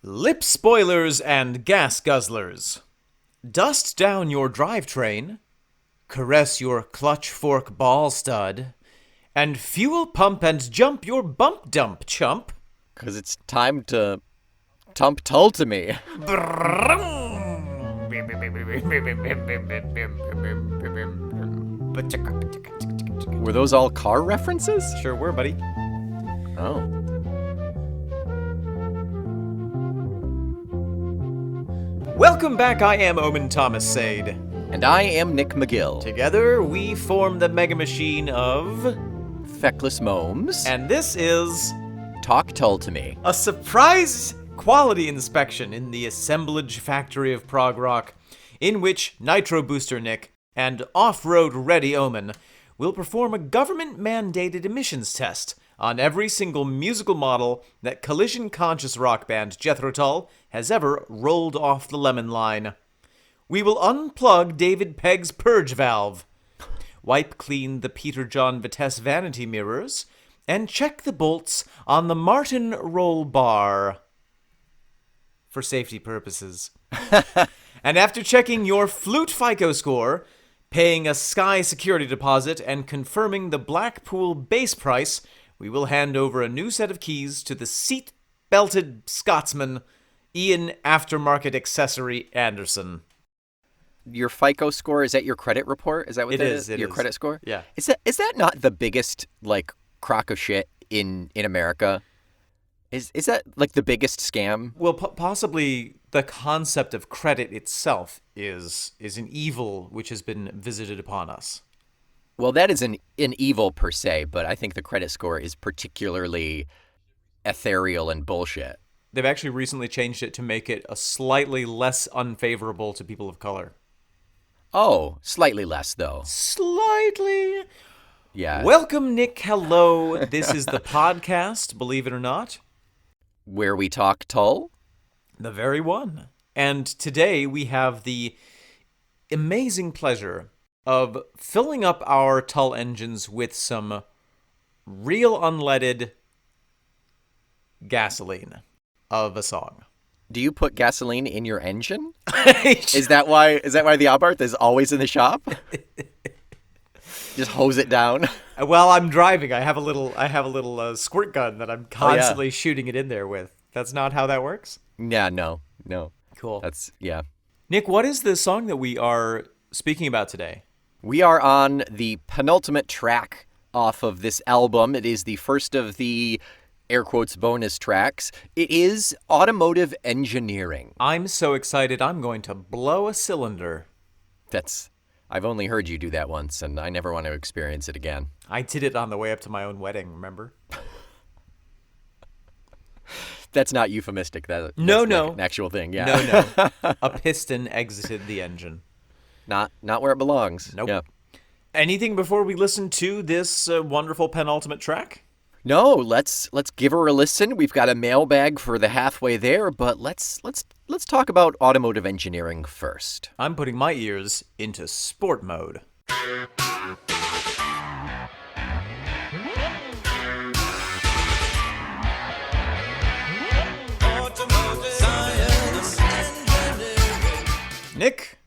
Lip spoilers and gas guzzlers. Dust down your drivetrain, caress your clutch fork ball stud, and fuel pump and jump your bump dump chump. 'Cause it's time to tump Tull to me. Were those all car references? Sure were, buddy. Oh. Welcome back, I am Omen Thomas Sade. And I am Nick McGill. Together, we form the mega machine of... Feckless Momes. And this is... Talk Tull to me. a surprise quality inspection in the assemblage factory of prog rock, in which Nitro Booster Nick and Off-Road Ready Omen will perform a government-mandated emissions test on every single musical model that collision-conscious rock band Jethro Tull has ever rolled off the lemon line. We will unplug David Pegg's purge valve, wipe clean the Peter John Vitesse vanity mirrors, and check the bolts on the Martin roll bar for safety purposes. And after checking your flute FICO score, paying a Sky security deposit, and confirming the Blackpool base price, we will hand over a new set of keys to the seat-belted Scotsman, Ian Aftermarket Accessory Anderson. Your FICO score, is that your credit report? Is that what It that is, it your is. credit score? Yeah. Is that not the biggest, crock of shit in America? Is that, the biggest scam? Well, possibly the concept of credit itself is an evil which has been visited upon us. Well, that is an evil per se, but I think the credit score is particularly ethereal and bullshit. They've actually recently changed it to make it a slightly less unfavorable to people of color. Oh, slightly less, though. Slightly. Yeah. Welcome, Nick. Hello. This is the podcast, believe it or not. Where we talk Tull? The very one. And today we have the amazing pleasure of filling up our Tull engines with some real unleaded gasoline of a song. Do you put gasoline in your engine? Is that why the Abarth is always in the shop? Just hose it down. Well, I'm driving. I have a little squirt gun that I'm constantly shooting it in there with. That's not how that works? Yeah, no. Cool. Yeah. Nick, what is the song that we are speaking about today? We are on the penultimate track off of this album. It is the first of the air quotes bonus tracks. It is Automotive Engineering. I'm so excited I'm going to blow a cylinder. I've only heard you do that once, and I never want to experience it again. I did it on the way up to my own wedding, remember? That's not euphemistic. That's No. an actual thing, yeah. No. A piston exited the engine. Not where it belongs. Nope. Yeah. Anything before we listen to this wonderful penultimate track? No, let's give her a listen. We've got a mailbag for the halfway there, but let's talk about automotive engineering first. I'm putting my ears into sport mode. Nick,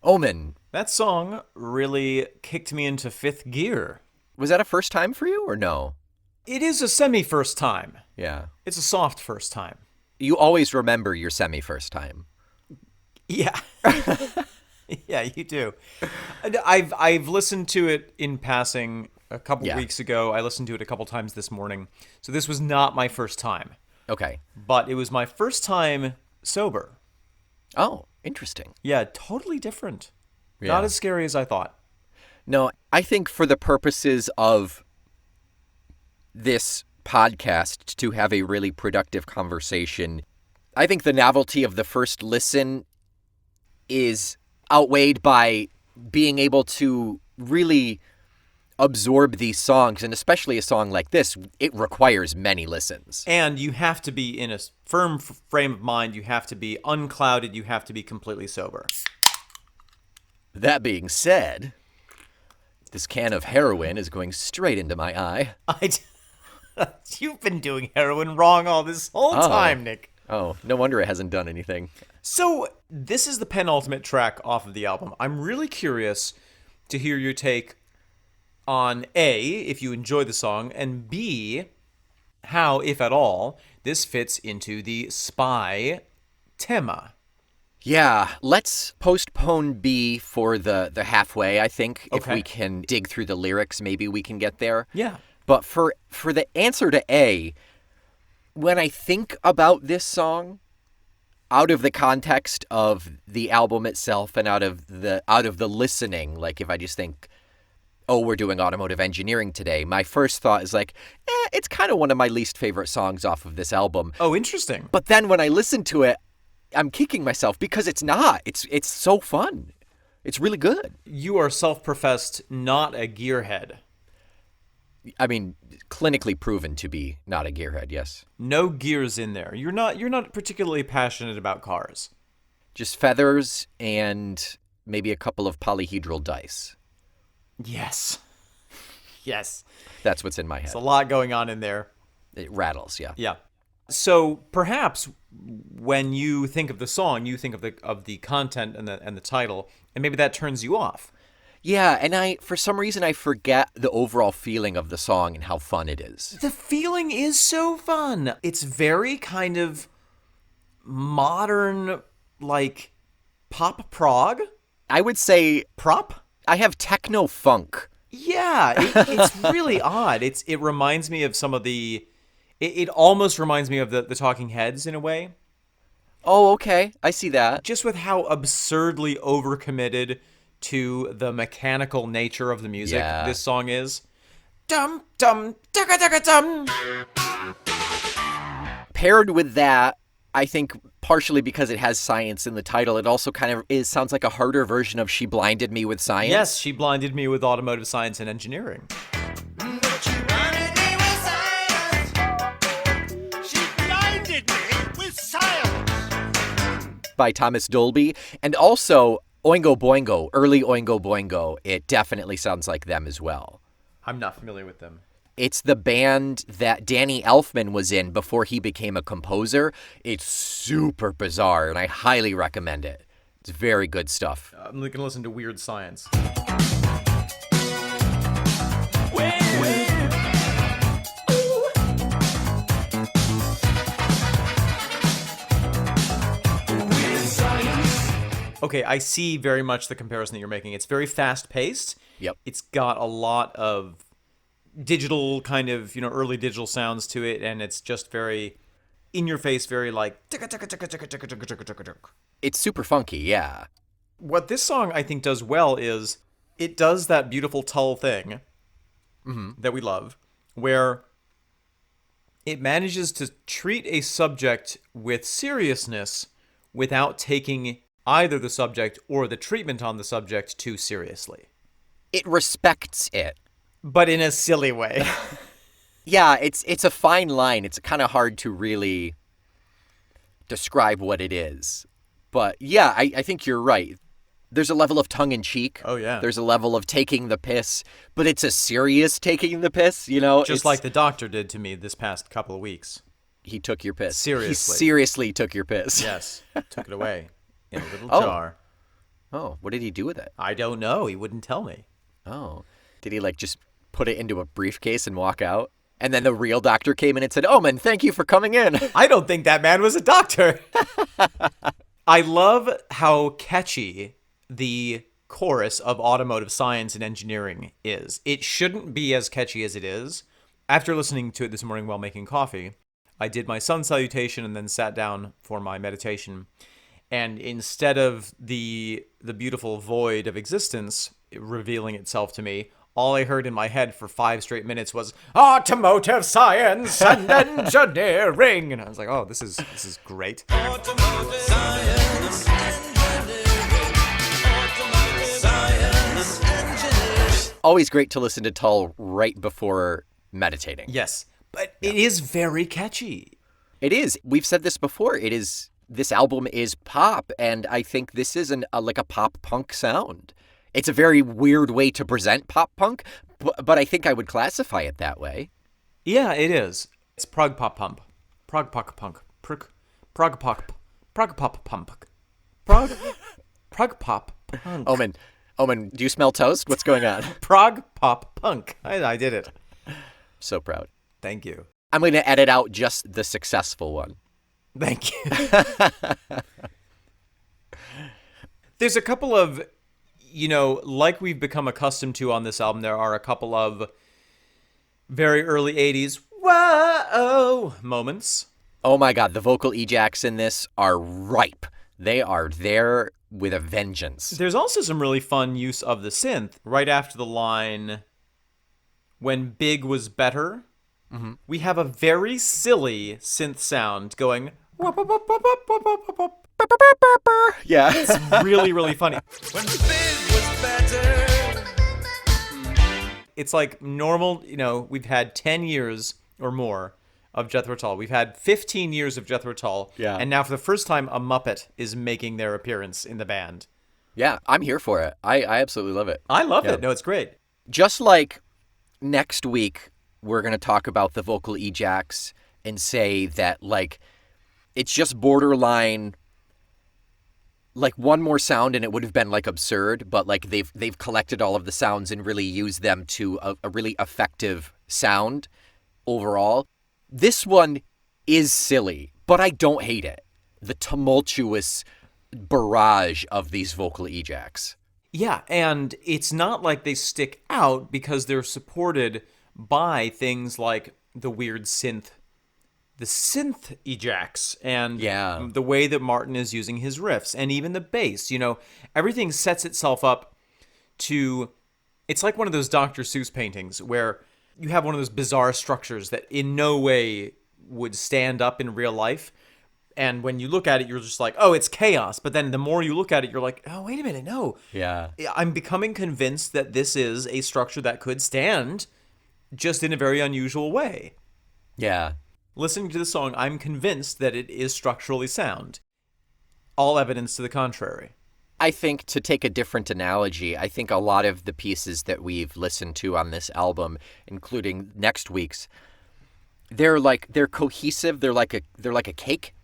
Omen, that song really kicked me into fifth gear. was that a first time for you or no? It is a semi-first time. Yeah. It's a soft first time. You always remember your semi-first time. Yeah. Yeah, you do. I've listened to it in passing a couple weeks ago. I listened to it a couple times this morning. So this was not my first time. Okay. But it was my first time sober. Oh, interesting. Yeah, totally different. Yeah. Not as scary as I thought. No, I think for the purposes of this podcast to have a really productive conversation, I think the novelty of the first listen is outweighed by being able to really absorb these songs, and especially a song like this, it requires many listens. And you have to be in a firm frame of mind. You have to be unclouded. You have to be completely sober. That being said, this can of heroin is going straight into my eye. You've been doing heroin wrong all this whole time, Nick. Oh, no wonder it hasn't done anything. So, this is the penultimate track off of the album. I'm really curious to hear your take on A, if you enjoy the song, and B, how, if at all, this fits into the spy tema. Yeah, let's postpone B for the halfway, I think. If Okay. we can dig through the lyrics, maybe we can get there. Yeah. But for the answer to A, when I think about this song, out of the context of the album itself and out of the listening, like if I just think, oh, we're doing Automotive Engineering today, my first thought is like, it's kind of one of my least favorite songs off of this album. Oh, interesting. But then when I listen to it, I'm kicking myself because it's not. It's so fun. It's really good. You are self-professed not a gearhead. I mean, clinically proven to be not a gearhead, yes. No gears in there. You're not particularly passionate about cars. Just feathers and maybe a couple of polyhedral dice. Yes. Yes. That's what's in my head. There's a lot going on in there. It rattles, yeah. Yeah. So perhaps when you think of the song, you think of the content and the title, and maybe that turns you off. Yeah, and for some reason I forget the overall feeling of the song and how fun it is. The feeling is so fun. It's very kind of modern, like pop prog. I would say Prop? I have techno funk. Yeah, it's really odd. It reminds me of some of the. It almost reminds me of the Talking Heads in a way. Oh, okay. I see that. Just with how absurdly overcommitted to the mechanical nature of the music this song is. Dum dum dugga dugga dum. Paired with that, I think partially because it has science in the title, it also kind of sounds like a harder version of She Blinded Me with Science. Yes, She Blinded Me with Automotive Science and Engineering. By Thomas Dolby. And also Oingo Boingo, early Oingo Boingo. It definitely sounds like them as well. I'm not familiar with them. It's the band that Danny Elfman was in before he became a composer. It's super bizarre, and I highly recommend it. It's very good stuff. I'm going to listen to Weird Science. Okay, I see very much the comparison that you're making. It's very fast-paced. Yep. It's got a lot of digital kind of, early digital sounds to it, and it's just very in your face, very like It's super funky, yeah. What this song I think does well is it does that beautiful Tull thing that we love, where it manages to treat a subject with seriousness without taking either the subject or the treatment on the subject too seriously. It respects it. But in a silly way. Yeah, it's a fine line. It's kind of hard to really describe what it is. But yeah, I think you're right. There's a level of tongue-in-cheek. Oh, yeah. There's a level of taking the piss, but it's a serious taking the piss, Just like the doctor did to me this past couple of weeks. He took your piss. Seriously. He seriously took your piss. Yes, took it away in a little Oh. jar. Oh, what did he do with it? I don't know. He wouldn't tell me. Oh. Did he just put it into a briefcase and walk out? And then the real doctor came in and said, "Oh, man, thank you for coming in." I don't think that man was a doctor. I love how catchy the chorus of Automotive Science and Engineering is. It shouldn't be as catchy as it is. After listening to it this morning while making coffee, I did my sun salutation and then sat down for my meditation. And instead of the beautiful void of existence revealing itself to me, all I heard in my head for 5 straight minutes was Automotive Science and Engineering. And I was like, oh, this is great. Automotive science, automotive science, engineering. Always great to listen to Tull right before meditating. Yes, but it is very catchy. It is. We've said this before. This album is pop, and I think this is like a pop punk sound. It's a very weird way to present pop punk, but I think I would classify it that way. Yeah, it is. It's prog pop punk. Prog pop punk. Prog pop punk. Prog pop punk. Omen, do you smell toast? What's going on? Prog pop punk. I did it. So proud. Thank you. I'm going to edit out just the successful one. Thank you. There's a couple of, like we've become accustomed to on this album, there are a couple of very early 80s whoa moments. Oh my God, the vocal ejacts in this are ripe. They are there with a vengeance. There's also some really fun use of the synth right after the line, when big was better. Mm-hmm. We have a very silly synth sound going. Yeah. It's really, really funny. When big was better. It's like normal, we've had 10 years or more of Jethro Tull. We've had 15 years of Jethro Tull. Yeah. And now for the first time, a Muppet is making their appearance in the band. Yeah, I'm here for it. I absolutely love it. I love it. No, it's great. Just like next week, we're going to talk about the vocal ejacts and say that, it's just borderline, one more sound and it would have been, absurd, but, they've collected all of the sounds and really used them to a really effective sound overall. This one is silly, but I don't hate it. The tumultuous barrage of these vocal ejacts. Yeah, and it's not like they stick out because they're supported by things like the weird synth ejacts, and the way that Martin is using his riffs, and even the bass. Everything sets itself up to... It's like one of those Dr. Seuss paintings where you have one of those bizarre structures that in no way would stand up in real life. And when you look at it, you're just like, oh, it's chaos. But then the more you look at it, you're like, oh, wait a minute, no. Yeah. I'm becoming convinced that this is a structure that could stand just in a very unusual way. Yeah. Listening to the song, I'm convinced that it is structurally sound. All evidence to the contrary. I think, to take a different analogy, I think a lot of the pieces that we've listened to on this album, including next week's, they're cohesive. They're like a cake.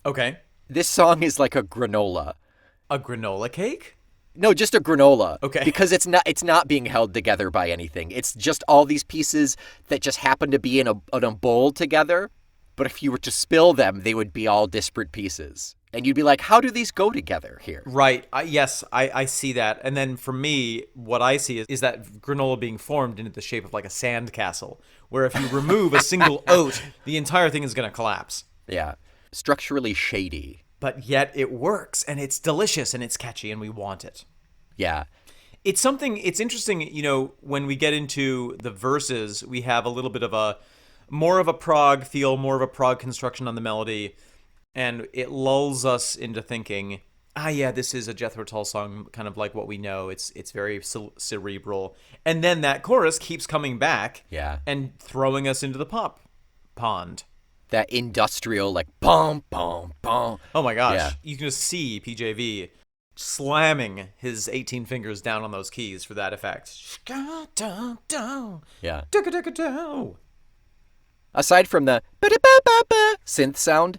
Okay. This song is like a granola. A granola cake? No, just a granola. Okay. Because it's not being held together by anything. It's just all these pieces that just happen to be in a bowl together. But if you were to spill them, they would be all disparate pieces. And you'd be like, how do these go together here? Right. Yes, I see that. And then for me, what I see is that granola being formed into the shape of like a sand castle, where if you remove a single oat, the entire thing is going to collapse. Yeah. Structurally shady. But yet it works, and it's delicious, and it's catchy, and we want it. Yeah. It's interesting, when we get into the verses, we have a little bit of more of a prog feel, more of a prog construction on the melody, and it lulls us into thinking, this is a Jethro Tull song, kind of like what we know. It's very cerebral. And then that chorus keeps coming back and throwing us into the pop pond. That industrial, bum, bum, bum. Oh my gosh. Yeah. You can just see PJV slamming his 18 fingers down on those keys for that effect. Yeah. Aside from the synth sound,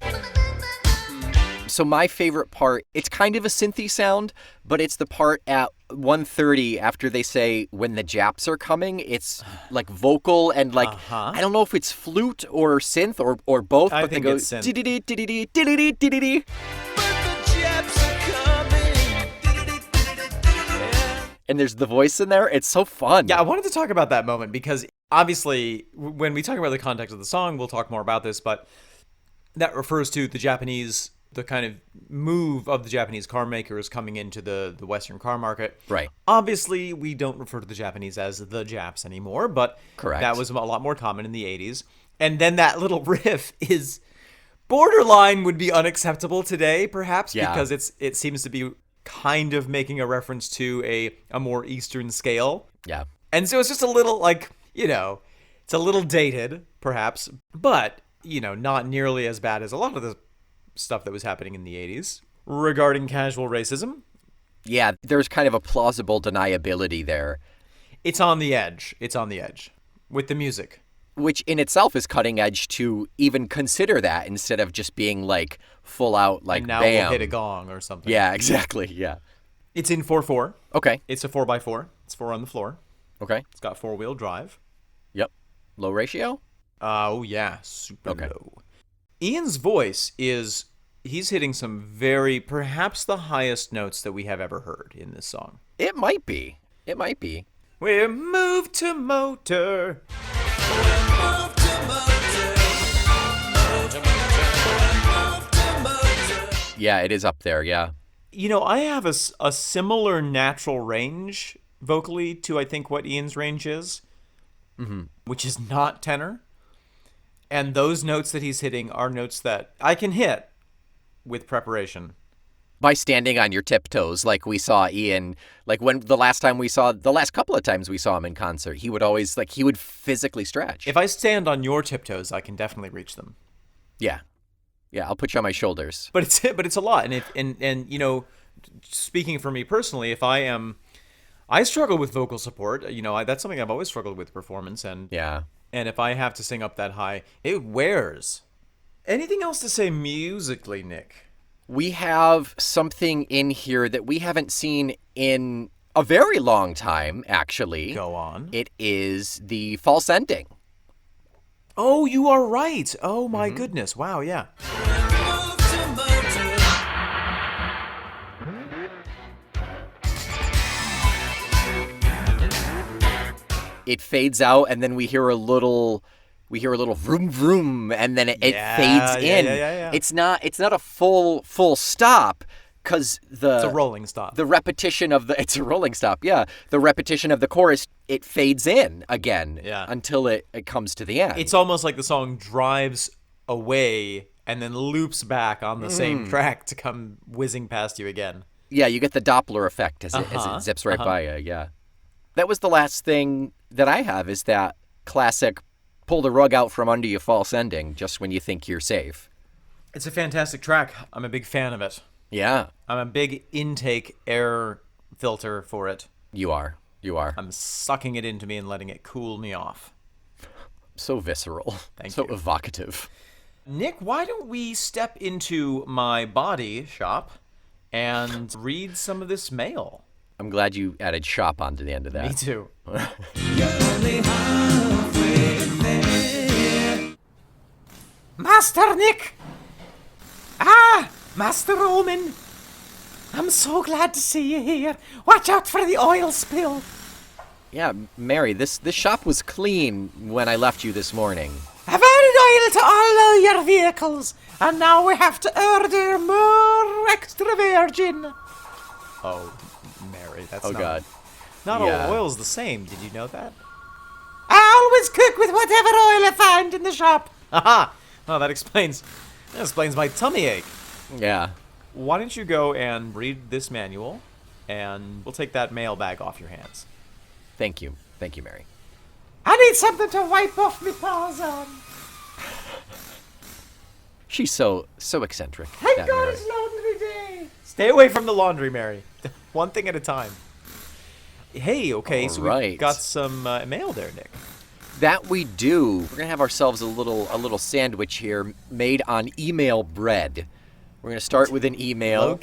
so my favorite part, it's kind of a synthy sound, but it's the part at 1:30 after they say when the Japs are coming. It's like vocal and I don't know if it's flute or synth or both. I but think they go it's synth. And there's the voice in there. It's so fun. Yeah, I wanted to talk about that moment because obviously when we talk about the context of the song, we'll talk more about this, but that refers to the kind of move of the Japanese car makers coming into the Western car market. Right. Obviously, we don't refer to the Japanese as the Japs anymore, but correct. That was a lot more common in the 80s. And then that little riff is borderline would be unacceptable today, perhaps, because it seems to be kind of making a reference to a more Eastern scale. Yeah. And so it's just a little it's a little dated, perhaps, but, not nearly as bad as a lot of the stuff that was happening in the 80s. Regarding casual racism, yeah, there's kind of a plausible deniability there. It's on the edge with the music. Which in itself is cutting edge to even consider that instead of just being like full out like And now bam. we'll hit a gong or something. Yeah, exactly. Yeah. It's in 4/4. Okay. It's a 4x4. It's 4 on the floor. Okay. It's got 4-wheel drive. Yep. Low ratio? Oh, yeah. Super Okay. low. Ian's voice is... He's hitting some perhaps the highest notes that we have ever heard in this song. It might be. It might be. We're moved to motor. Yeah, it is up there. Yeah. You know, I have a similar natural range vocally to, I think, what Ian's range is, which is not tenor. And those notes that he's hitting are notes that I can hit with preparation. By standing on your tiptoes, like we saw Ian, like the last couple of times we saw him in concert, he would always, like, he would physically stretch. If I stand on your tiptoes, I can definitely reach them. Yeah. Yeah, I'll put you on my shoulders. But it's a lot. And you know, speaking for me personally, I struggle with vocal support. You know, that's something I've always struggled with performance. And Yeah. And if I have to sing up that high, it wears. Anything else to say musically, Nick? We have something in here that we haven't seen in a very long time, actually. Go on. It is the false ending. Oh, you are right. Oh, my goodness. Wow, yeah. It fades out, and then we hear a little vroom vroom, and then it fades in. Yeah. It's not a full stop, because It's a rolling stop. the repetition of it's a rolling stop. Yeah, the repetition of the chorus, it fades in again. Yeah. Until it comes to the end. It's almost like the song drives away and then loops back on the same track to come whizzing past you again. Yeah, you get the Doppler effect as it zips right by you. Yeah, that was the last thing that I have, is that classic pull the rug out from under you false ending just when you think you're safe. It's a fantastic track. I'm a big fan of it. Yeah, I'm a big intake air filter for it. you are. I'm sucking it into me and letting it cool me off. So visceral. Thank so you. evocative. Nick, why don't we step into my body shop and read some of this mail? I'm glad you added shop onto the end of that. Me too. Master Nick! Master Roman! I'm so glad to see you here. Watch out for the oil spill. Yeah, Mary, this shop was clean when I left you this morning. I've added oil to all of your vehicles, and now we have to order more extra virgin. Oh, Mary, that's Oh, God. Not Yeah. all oil's the same. Did you know that? I always cook with whatever oil I find in the shop. Aha! Oh, that explains my tummy ache. Yeah. Why don't you go and read this manual, and we'll take that mail bag off your hands. Thank you. Thank you, Mary. I need something to wipe off my paws on. She's so eccentric. Thank that God Mary. it's laundry day. Stay away from the laundry, Mary. One thing at a time. Hey, okay, so Alright. we've got some mail there, Nick. That we do. We're gonna have ourselves a little sandwich here made on email bread. We're gonna start with an email,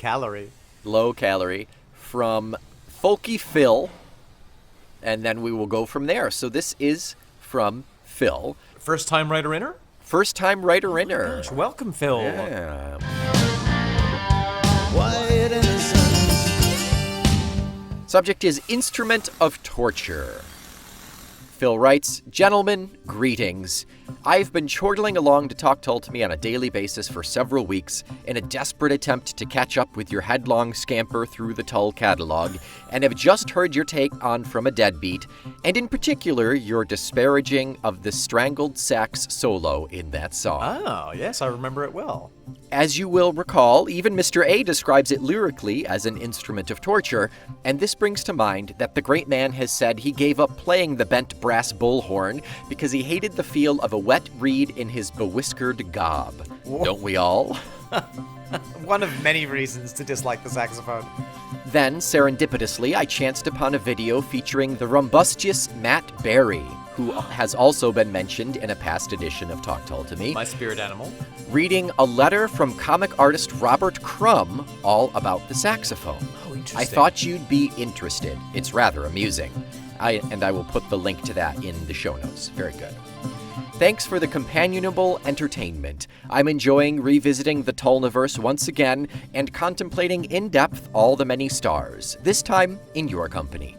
Low calorie. from Folky Phil, and then we will go from there. So this is from Phil, First time writer-inner? first-time writer-inner. Gosh, welcome, Phil. Yeah. Quiet innocence. Subject is instrument of torture. Phil writes, "Gentlemen, greetings. I've been chortling along to talk Tull to me on a daily basis for several weeks in a desperate attempt to catch up with your headlong scamper through the Tull catalog, and have just heard your take on From a Deadbeat, and in particular your disparaging of the strangled sax solo in that song. Oh, yes, I remember it well. As you will recall, even Mr. A describes it lyrically as an instrument of torture, and this brings to mind that the great man has said he gave up playing the bent brass bullhorn because he hated the feel of a wet reed in his bewhiskered gob. Don't we all? One of many reasons to dislike the saxophone. Then, serendipitously, I chanced upon a video featuring the rumbustious Matt Berry, who has also been mentioned in a past edition of Talk Tull to Me. My spirit animal. Reading a letter from comic artist Robert Crumb all about the saxophone. Oh, interesting. I thought you'd be interested. It's rather amusing. I will put the link to that in the show notes. Very good. Thanks for the companionable entertainment. I'm enjoying revisiting the Tullniverse once again and contemplating in depth all the many stars, this time in your company.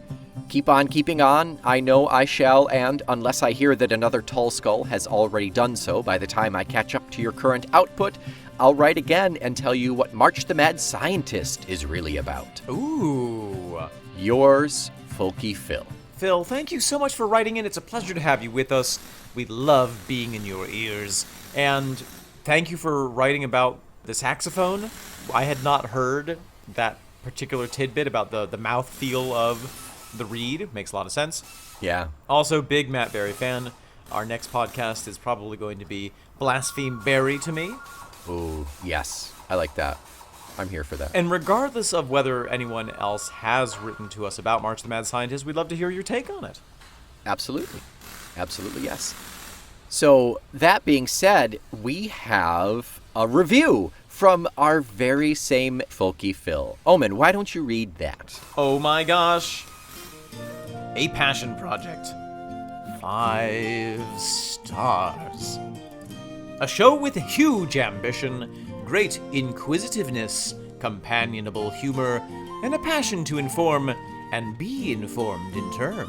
Keep on keeping on. I know I shall, and unless I hear that another Tull Skull has already done so by the time I catch up to your current output, I'll write again and tell you what March the Mad Scientist is really about. Ooh. Yours, Folky Phil. Phil, thank you so much for writing in. It's a pleasure to have you with us. We love being in your ears. And thank you for writing about the saxophone. I had not heard that particular tidbit about the mouthfeel of the reed. Makes a lot of sense. Yeah. Also, big Matt Berry fan. Our next podcast is probably going to be Blaspheme Berry to me. Ooh, yes. I like that. I'm here for that. And regardless of whether anyone else has written to us about March the Mad Scientist, we'd love to hear your take on it. Absolutely. Absolutely, yes. So, that being said, we have a review from our very same Folky Phil. Omen, why don't you read that? Oh my gosh. A passion project. 5 stars. A show with huge ambition, great inquisitiveness, companionable humor, and a passion to inform and be informed in turn.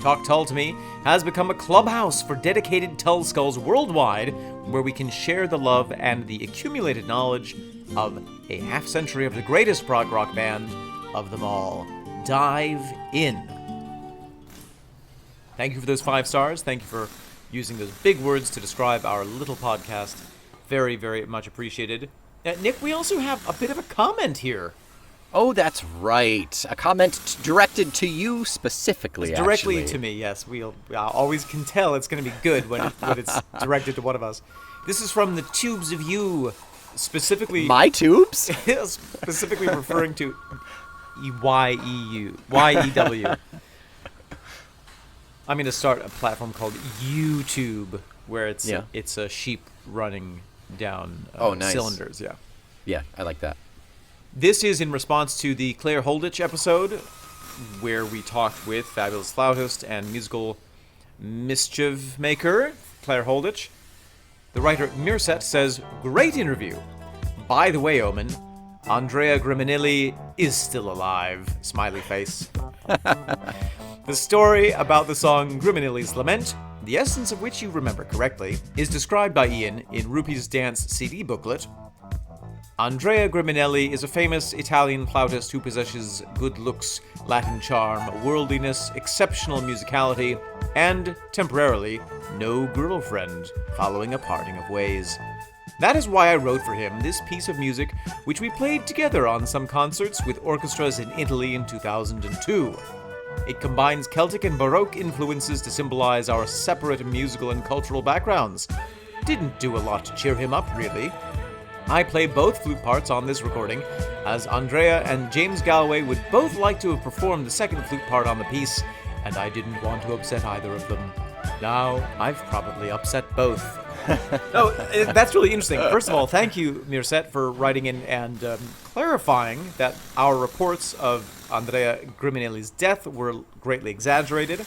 Talk Tull to Me has become a clubhouse for dedicated Tull Skulls worldwide, where we can share the love and the accumulated knowledge of a half-century of the greatest prog rock band of them all. Dive in. Thank you for those 5 stars. Thank you for using those big words to describe our little podcast. Very, very much appreciated. Nick, we also have a bit of a comment here. Oh, that's right. A comment directed to you specifically, Directly actually. to me, yes. We always can tell it's going to be good when it's directed to one of us. This is from the Tubes of You, specifically... My tubes? specifically referring to YEW. I'm going to start a platform called YouTube, where it's a sheep running down nice. cylinders. Yeah. Yeah, I like that. This is in response to the Claire Holditch episode, where we talked with fabulous flautist and musical mischief maker Claire Holditch. The writer Mirset says, "Great interview. By the way, Omen, Andrea Griminelli is still alive." Smiley face. The story about the song Griminelli's Lament, the essence of which you remember correctly, is described by Ian in Rupee's Dance CD booklet. Andrea Griminelli is a famous Italian flautist who possesses good looks, Latin charm, worldliness, exceptional musicality, and, temporarily, no girlfriend, following a parting of ways. That is why I wrote for him this piece of music, which we played together on some concerts with orchestras in Italy in 2002. It combines Celtic and Baroque influences to symbolize our separate musical and cultural backgrounds. Didn't do a lot to cheer him up, really. I play both flute parts on this recording, as Andrea and James Galloway would both like to have performed the second flute part on the piece, and I didn't want to upset either of them. Now, I've probably upset both. That's really interesting. First of all, thank you, Mirset, for writing in and clarifying that our reports of Andrea Griminelli's death were greatly exaggerated.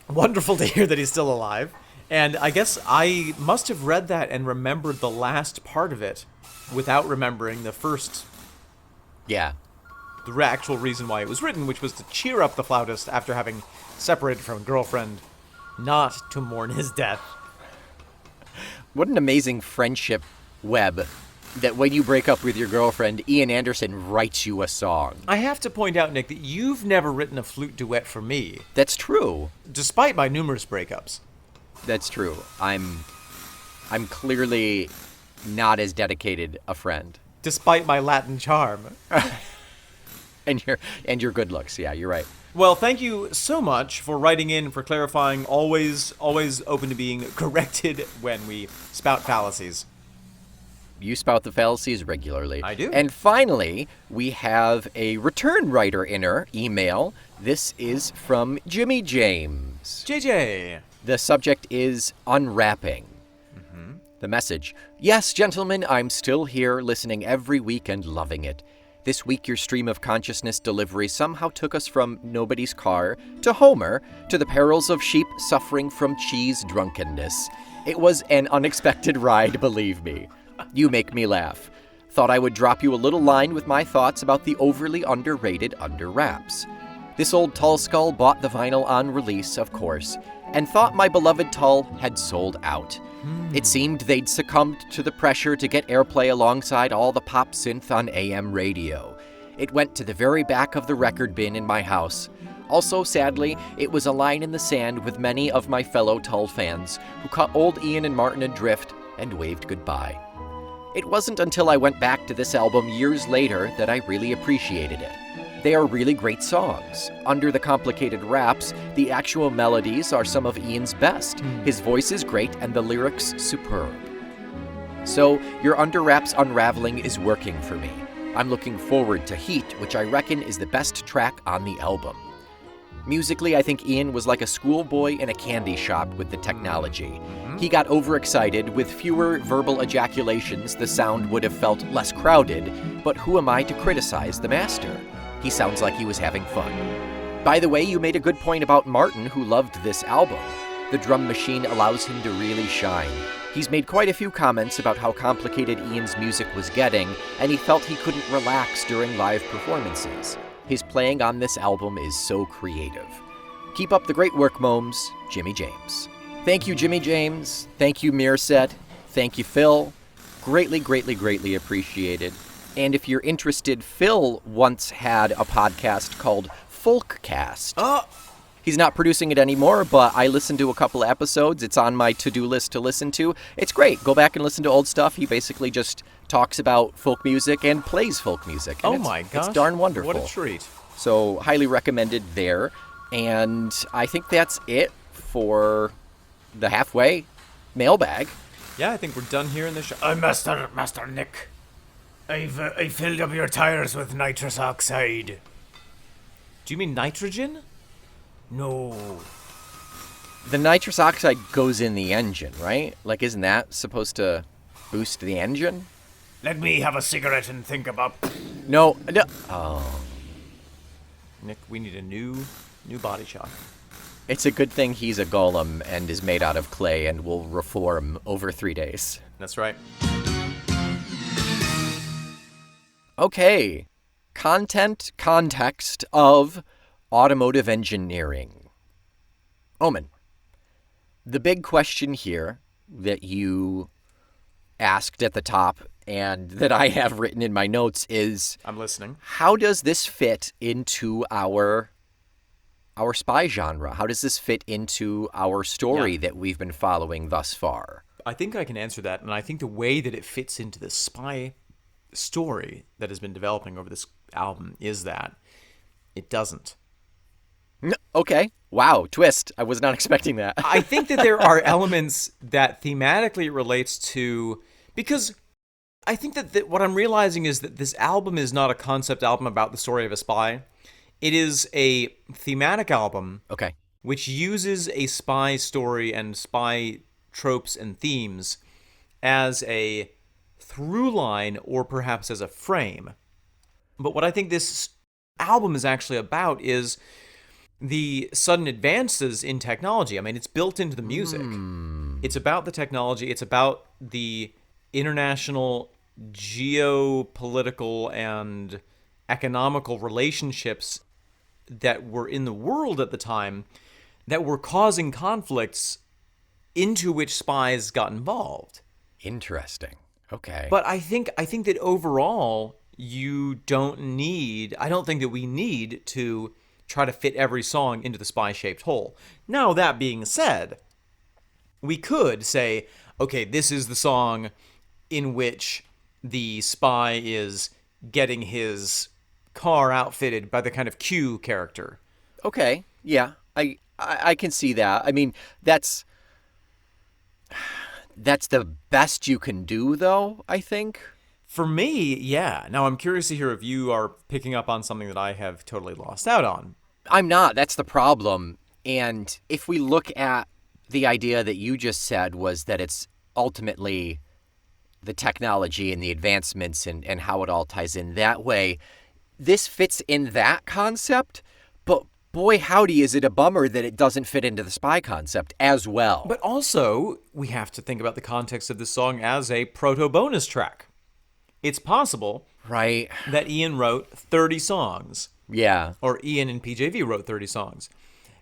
Wonderful to hear that he's still alive. And I guess I must have read that and remembered the last part of it without remembering the first. Yeah. The actual reason why it was written, which was to cheer up the flautist after having separated from a girlfriend, not to mourn his death. What an amazing friendship web that when you break up with your girlfriend, Ian Anderson writes you a song. I have to point out, Nick, that you've never written a flute duet for me. That's true. Despite my numerous breakups. That's true. I'm clearly not as dedicated a friend. Despite my Latin charm. And your good looks. Yeah, you're right. Well, thank you so much for writing in, for clarifying. Always open to being corrected when we spout fallacies. You spout the fallacies regularly. I do. And finally, we have a return writer in our email. This is from Jimmy James. James. JJ. The subject is unwrapping. The message: yes, gentlemen, I'm still here, listening every week and loving it. This week, your stream of consciousness delivery somehow took us from nobody's car to Homer to the perils of sheep suffering from cheese drunkenness. It was an unexpected ride, believe me. You make me laugh. Thought I would drop you a little line with my thoughts about the overly underrated under wraps. This old Tull skull bought the vinyl on release, of course, and thought my beloved Tull had sold out. It seemed they'd succumbed to the pressure to get airplay alongside all the pop synth on AM radio. It went to the very back of the record bin in my house. Also, sadly, it was a line in the sand with many of my fellow Tull fans who cut old Ian and Martin adrift and waved goodbye. It wasn't until I went back to this album years later that I really appreciated it. They are really great songs. Under the complicated raps, the actual melodies are some of Ian's best. His voice is great and the lyrics superb. So, your under wraps unraveling is working for me. I'm looking forward to Heat, which I reckon is the best track on the album. Musically, I think Ian was like a schoolboy in a candy shop with the technology. He got overexcited. With fewer verbal ejaculations, the sound would have felt less crowded, but who am I to criticize the master? He sounds like he was having fun. By the way, you made a good point about Martin, who loved this album. The drum machine allows him to really shine. He's made quite a few comments about how complicated Ian's music was getting, and he felt he couldn't relax during live performances. His playing on this album is so creative. Keep up the great work, Momes. Jimmy James. Thank you, Jimmy James. Thank you, Mirset. Thank you, Phil. Greatly, greatly, greatly appreciated. And if you're interested, Phil once had a podcast called Folkcast. Oh! He's not producing it anymore, but I listened to a couple of episodes. It's on my to-do list to listen to. It's great. Go back and listen to old stuff. He basically just talks about folk music and plays folk music. And Oh my gosh. It's darn wonderful. What a treat. So, highly recommended there. And I think that's it for the halfway mailbag. Yeah, I think we're done here in the show. Master Nick. I filled up your tires with nitrous oxide. Do you mean nitrogen? No. The nitrous oxide goes in the engine, right? Like, isn't that supposed to boost the engine? Let me have a cigarette and think about... No. Oh. Nick, we need a new body shot. It's a good thing he's a golem and is made out of clay and will reform over 3 days. That's right. Okay. Context of automotive engineering. Omen, the big question here that you asked at the top and that I have written in my notes is... I'm listening. How does this fit into our spy genre? How does this fit into our story that we've been following thus far? I think I can answer that, and I think the way that it fits into the spy story that has been developing over this album is that it doesn't. Okay. Wow. Twist. I was not expecting that. I think that there are elements that thematically it relates to, because I think that what I'm realizing is that this album is not a concept album about the story of a spy. It is a thematic album. Okay. Which uses a spy story and spy tropes and themes as a through line or perhaps as a frame. But what I think this album is actually about is the sudden advances in technology. I mean, it's built into the music. It's about the technology. It's about the international geopolitical and economical relationships that were in the world at the time that were causing conflicts into which spies got involved. Interesting. Okay. But I think that overall I don't think that we need to try to fit every song into the spy-shaped hole. Now, that being said, we could say, okay, this is the song in which the spy is getting his car outfitted by the kind of Q character. Okay. Yeah. I can see that. I mean, that's the best you can do, though, I think. For me, yeah. Now, I'm curious to hear if you are picking up on something that I have totally lost out on. I'm not. That's the problem. And if we look at the idea that you just said was that it's ultimately the technology and the advancements and how it all ties in that way, this fits in that concept, but boy, howdy, is it a bummer that it doesn't fit into the spy concept as well. But also, we have to think about the context of this song as a proto-bonus track. It's possible Right. that Ian wrote 30 songs. Yeah. Or Ian and PJV wrote 30 songs.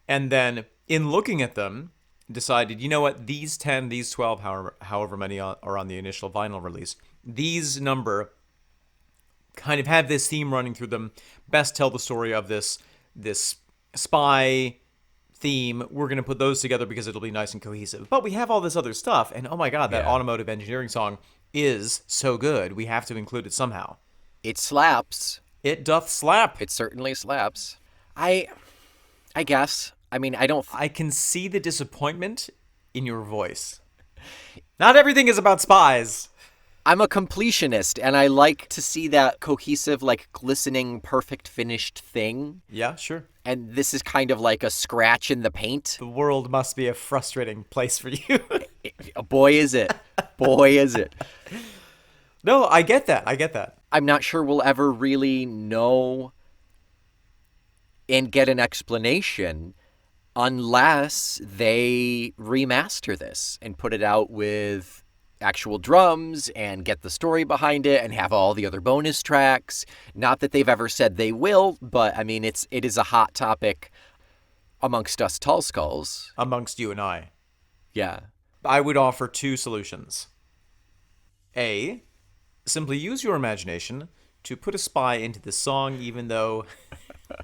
And then, in looking at them, decided, you know what, these 10, these 12, however many are on the initial vinyl release, these number kind of have this theme running through them, best tell the story of this spy theme. We're going to put those together because it'll be nice and cohesive. But we have all this other stuff, and oh my god, that Automotive Engineering song is so good. We have to include it somehow. It slaps. It doth slap. It certainly slaps. I guess. I mean, I can see the disappointment in your voice. Not everything is about spies. I'm a completionist, and I like to see that cohesive, like, glistening, perfect, finished thing. Yeah, sure. And this is kind of like a scratch in the paint. The world must be a frustrating place for you. Boy, is it. Boy, is it. No, I get that. I'm not sure we'll ever really know and get an explanation unless they remaster this and put it out with actual drums and get the story behind it and have all the other bonus tracks. Not that they've ever said they will, but I mean, it is a hot topic amongst us Tull Skulls. Amongst you and I. Yeah. I would offer two solutions. A, simply use your imagination to put a spy into the song, even though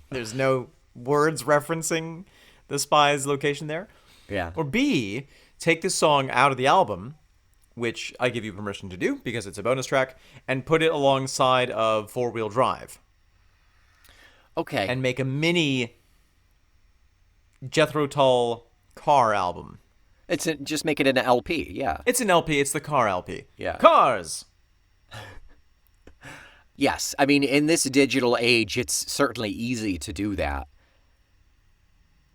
there's no words referencing the spy's location there. Yeah. Or B, take this song out of the album, which I give you permission to do because it's a bonus track, and put it alongside of Four Wheel Drive. Okay. And make a mini Jethro Tull car album. Just make it an LP, yeah. It's an LP, it's the car LP. Yeah. Cars! Yes, I mean, in this digital age, it's certainly easy to do that.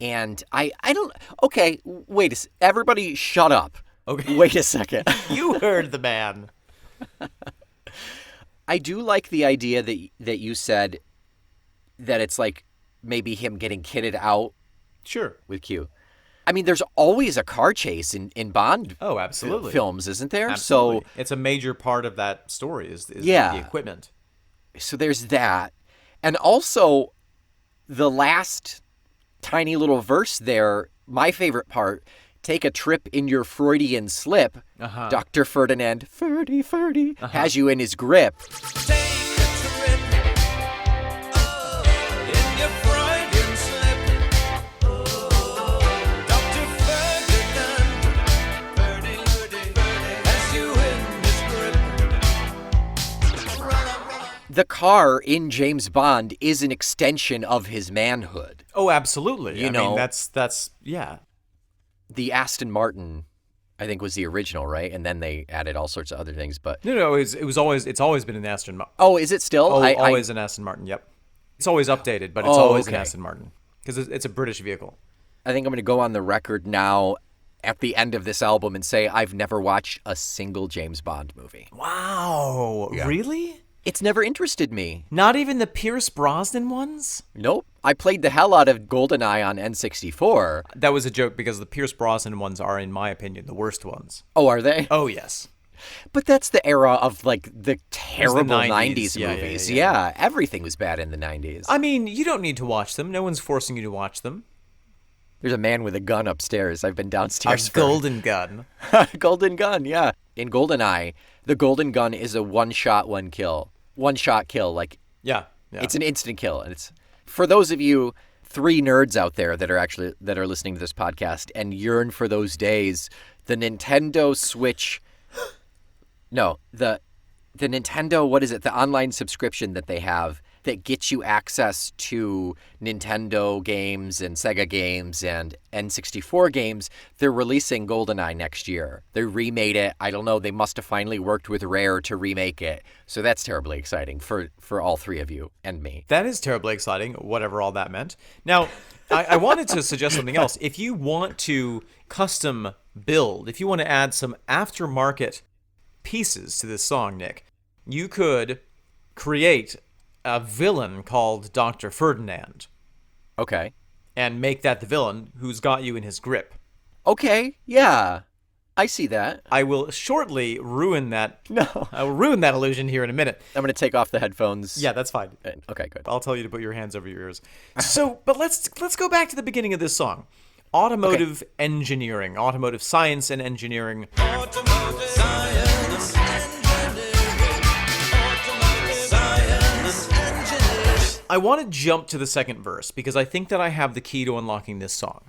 And I don't... Okay, wait everybody shut up. Okay. Wait a second. You heard the man. I do like the idea that you said that it's like maybe him getting kitted out. Sure. With Q. I mean, there's always a car chase in Bond absolutely. films, isn't there? Absolutely. So it's a major part of that story is yeah. the equipment. So there's that. And also, the last tiny little verse there, my favorite part, take a trip in your Freudian slip. Dr. Ferdinand, Ferdy, has you in his grip. Take a trip, in your Freudian slip. Dr. Ferdinand, has you in his grip. The car in James Bond is an extension of his manhood. Oh, absolutely. I mean, that's yeah. The Aston Martin, I think, was the original, right? And then they added all sorts of other things. But No, it's always been an Aston Martin. Oh, is it still? Always an Aston Martin. Yep. It's always updated, but it's always an okay. Aston Martin because it's a British vehicle. I think I'm going to go on the record now at the end of this album and say I've never watched a single James Bond movie. Wow. Yeah. Really? It's never interested me. Not even the Pierce Brosnan ones? Nope. I played the hell out of GoldenEye on N64. That was a joke because the Pierce Brosnan ones are, in my opinion, the worst ones. Oh, are they? Oh, yes. But that's the era of, like, the terrible 90s. movies. Yeah. Everything was bad in the 90s. I mean, you don't need to watch them. No one's forcing you to watch them. There's a man with a gun upstairs. I've been downstairs A golden gun. Golden gun, yeah. In GoldenEye, the golden gun is a one-shot, one-kill. One-shot kill, like... Yeah. It's an instant kill. And it's... For those of you 3 nerds out there that are listening to this podcast and yearn for those days, the Nintendo Switch... No, the Nintendo, what is it? The online subscription that they have that gets you access to Nintendo games and Sega games and N64 games, they're releasing GoldenEye next year. They remade it. I don't know. They must have finally worked with Rare to remake it. So that's terribly exciting for all three of you and me. That is terribly exciting, whatever all that meant. Now, I wanted to suggest something else. If you want to custom build, if you want to add some aftermarket pieces to this song, Nick, you could create a villain called Dr. Ferdinand. Okay. And make that the villain who's got you in his grip. Okay, yeah. I see that. I will shortly ruin that. No. I will ruin that illusion here in a minute. I'm going to take off the headphones. Yeah, that's fine. Okay, good. I'll tell you to put your hands over your ears. So, but let's go back to the beginning of this song. Automotive engineering, automotive science and engineering. Automotive science engineering. Automotive science engineering. I want to jump to the second verse because I think that I have the key to unlocking this song.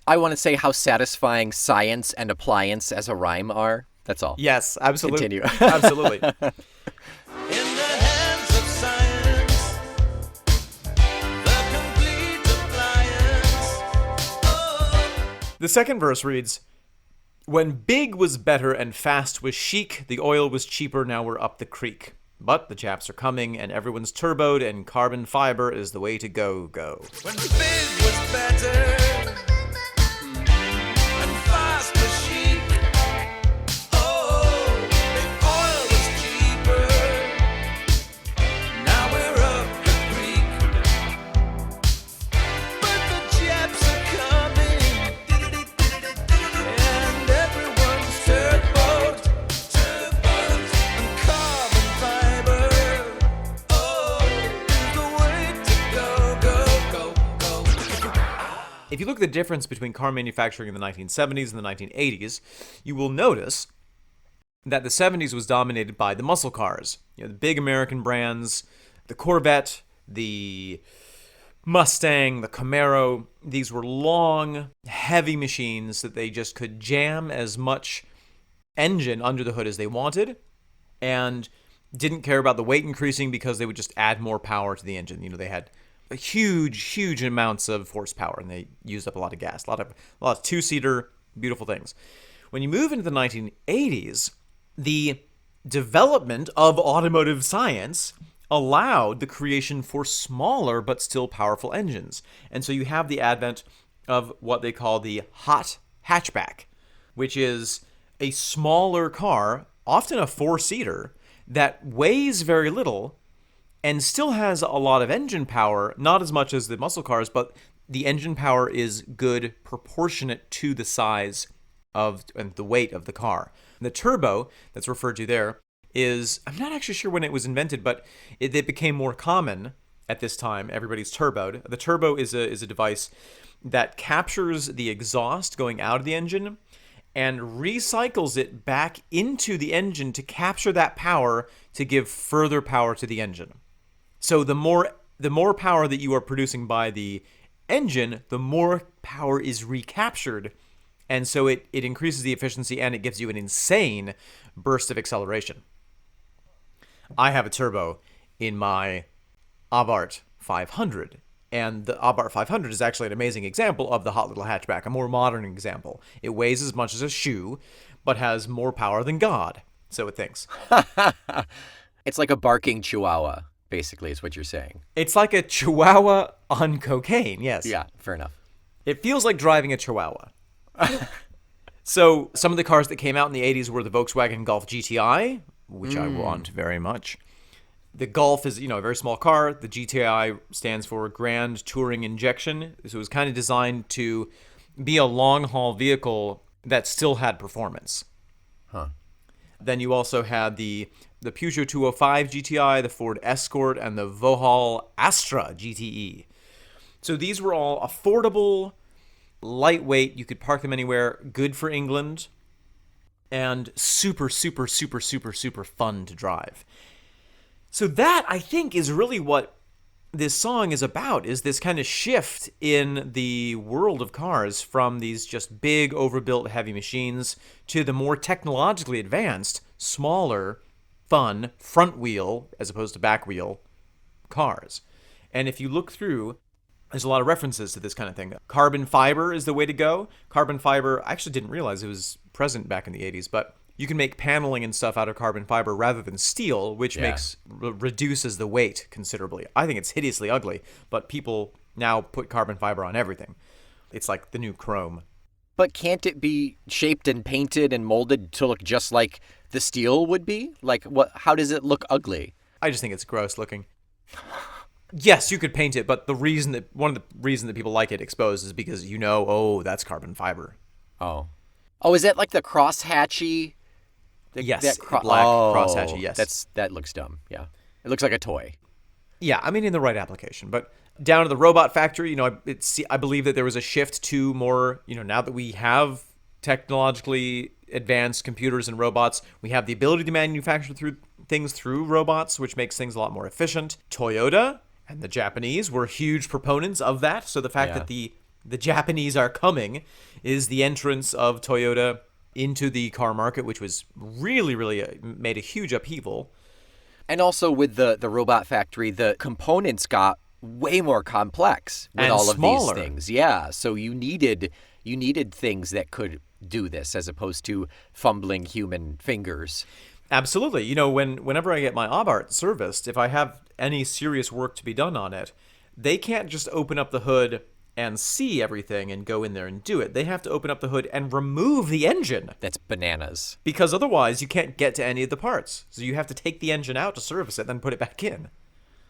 I want to say how satisfying science and appliance as a rhyme are. That's all. Yes, absolutely. Continue. Absolutely. In the hands of science, the complete appliance. Oh. The second verse reads, "When big was better and fast was chic, the oil was cheaper, now we're up the creek. But the chaps are coming and everyone's turboed and carbon fiber is the way to go. When big was better and fast was chic. Oh, the oil was cheaper. Now we're up the creek. But the chaps are coming and everyone's turboed and carbon fiber. Oh, is the way to go. If you look at the difference between car manufacturing in the 1970s and the 1980s, you will notice that the 70s was dominated by the muscle cars. You know, the big American brands, the Corvette, the Mustang, the Camaro. These were long, heavy machines that they just could jam as much engine under the hood as they wanted and didn't care about the weight increasing because they would just add more power to the engine. You know, they had huge amounts of horsepower and they used up a lot of gas, a lot of two-seater, beautiful things. When you move into the 1980s, the development of automotive science allowed the creation for smaller but still powerful engines. And so you have the advent of what they call the hot hatchback, which is a smaller car, often a four-seater, that weighs very little and still has a lot of engine power, not as much as the muscle cars, but the engine power is good proportionate to the size of and the weight of the car. The turbo that's referred to there is, I'm not actually sure when it was invented, but it became more common at this time. Everybody's turboed. The turbo is a device that captures the exhaust going out of the engine and recycles it back into the engine to capture that power to give further power to the engine. So the more power that you are producing by the engine, the more power is recaptured. And so it increases the efficiency and it gives you an insane burst of acceleration. I have a turbo in my Abarth 500. And the Abarth 500 is actually an amazing example of the hot little hatchback, a more modern example. It weighs as much as a shoe, but has more power than God, so it thinks. It's like a barking chihuahua, basically, is what you're saying. It's like a chihuahua on cocaine, yes. Yeah, fair enough. It feels like driving a chihuahua. So some of the cars that came out in the 80s were the Volkswagen Golf GTI, which I want very much. The Golf is, a very small car. The GTI stands for Grand Touring Injection. So it was kind of designed to be a long-haul vehicle that still had performance. Huh. Then you also had the Peugeot 205 GTI, the Ford Escort, and the Vauxhall Astra GTE. So these were all affordable, lightweight, you could park them anywhere, good for England, and super fun to drive. So that, I think, is really what this song is about, is this kind of shift in the world of cars from these just big, overbuilt, heavy machines to the more technologically advanced, smaller, fun, front wheel, as opposed to back wheel, cars. And if you look through, there's a lot of references to this kind of thing. Carbon fiber is the way to go. Carbon fiber, I actually didn't realize it was present back in the 80s, but you can make paneling and stuff out of carbon fiber rather than steel, which reduces the weight considerably. I think it's hideously ugly, but people now put carbon fiber on everything. It's like the new chrome. But can't it be shaped and painted and molded to look just like the steel would be? Like, what? How does it look ugly? I just think it's gross looking. Yes, you could paint it, but one of the reasons that people like it exposed is because that's carbon fiber. Oh, is that like the crosshatchy? Yes, black crosshatchy. Yes, that looks dumb. Yeah, it looks like a toy. Yeah, I mean in the right application, but down to the robot factory, I believe that there was a shift to more, now that we have technologically advanced computers and robots, we have the ability to manufacture things through robots, which makes things a lot more efficient. Toyota and the Japanese were huge proponents of that, so the fact that the Japanese are coming is the entrance of Toyota into the car market, which was really, really made a huge upheaval. And also with the robot factory, the components got way more complex with and all smaller. Of these things. Yeah, so you needed things that could do this as opposed to fumbling human fingers. Absolutely. Whenever I get my Abarth serviced, if I have any serious work to be done on it, they can't just open up the hood and see everything and go in there and do it. They have to open up the hood and remove the engine. That's bananas. Because otherwise you can't get to any of the parts. So you have to take the engine out to service it, then put it back in.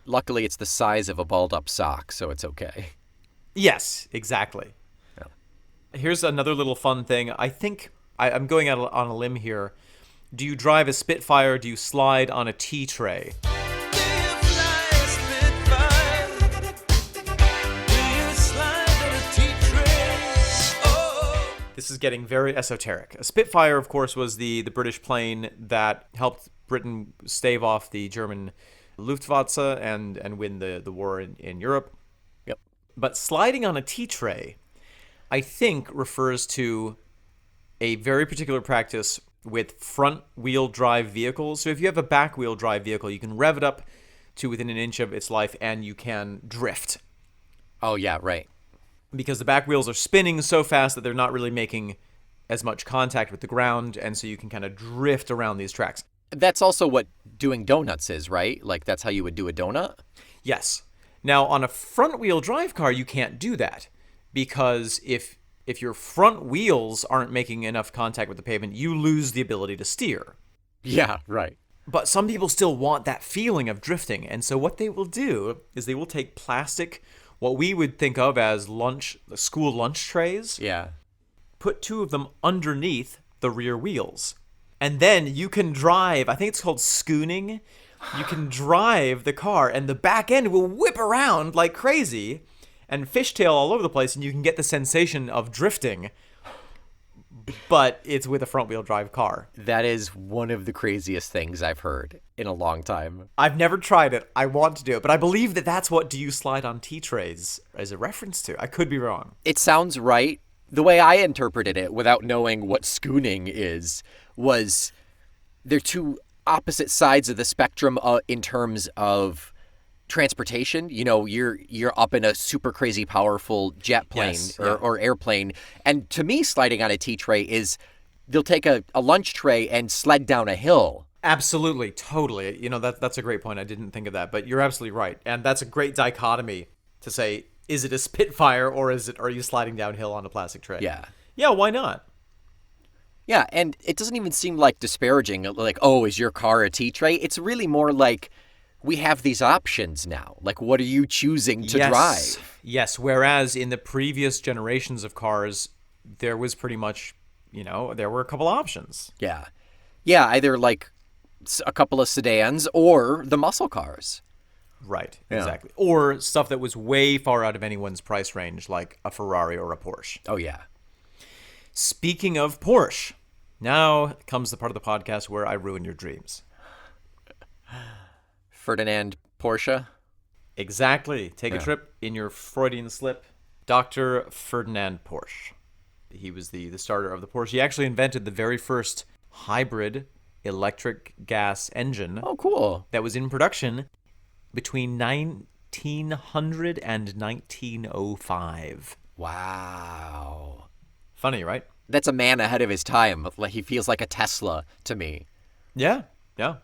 Luckily, it's the size of a balled-up sock, so it's okay. Yes, exactly. Yeah. Here's another little fun thing. I think I'm going out on a limb here. Do you drive a Spitfire or do you slide on a tea tray? This is getting very esoteric. A Spitfire, of course, was the British plane that helped Britain stave off the German Luftwaffe and win the war in Europe. Yep. But sliding on a tea tray, I think, refers to a very particular practice with front-wheel drive vehicles. So if you have a back-wheel drive vehicle, you can rev it up to within an inch of its life and you can drift. Oh, yeah, right. Because the back wheels are spinning so fast that they're not really making as much contact with the ground, and so you can kind of drift around these tracks. That's also what doing donuts is, right? Like, that's how you would do a donut? Yes. Now, on a front-wheel drive car, you can't do that, because if your front wheels aren't making enough contact with the pavement, you lose the ability to steer. Yeah, right. But some people still want that feeling of drifting, and so what they will do is they will take plastic, what we would think of as school lunch trays. Yeah. Put two of them underneath the rear wheels. And then you can drive, I think it's called schooning. You can drive the car and the back end will whip around like crazy and fishtail all over the place, and you can get the sensation of drifting, but it's with a front-wheel drive car. That is one of the craziest things I've heard in a long time. I've never tried it. I want to do it, but I believe that that's what Do You Slide on Tea Trays is a reference to. I could be wrong. It sounds right. The way I interpreted it, without knowing what schooning is, was they're two opposite sides of the spectrum in terms of transportation. You're up in a super crazy powerful jet plane or airplane, and to me, sliding on a tea tray is they'll take a lunch tray and sled down a hill. Absolutely, totally. That's a great point. I didn't think of that, but you're absolutely right, and that's a great dichotomy to say: is it a Spitfire or are you sliding downhill on a plastic tray? Yeah. Why not? Yeah, and it doesn't even seem like disparaging. Like, oh, is your car a tea tray? It's really more like, we have these options now. Like, what are you choosing to drive? Yes, whereas in the previous generations of cars, there was pretty much, there were a couple options. Yeah. Yeah, either like a couple of sedans or the muscle cars. Right, exactly. Or stuff that was way far out of anyone's price range, like a Ferrari or a Porsche. Oh, yeah. Speaking of Porsche, now comes the part of the podcast where I ruin your dreams. Ferdinand Porsche? Exactly. Take a trip in your Freudian slip. Dr. Ferdinand Porsche. He was the starter of the Porsche. He actually invented the very first hybrid electric gas engine. Oh, cool. That was in production between 1900 and 1905. Wow. Funny, right? That's a man ahead of his time. Like, he feels like a Tesla to me. Yeah, yeah.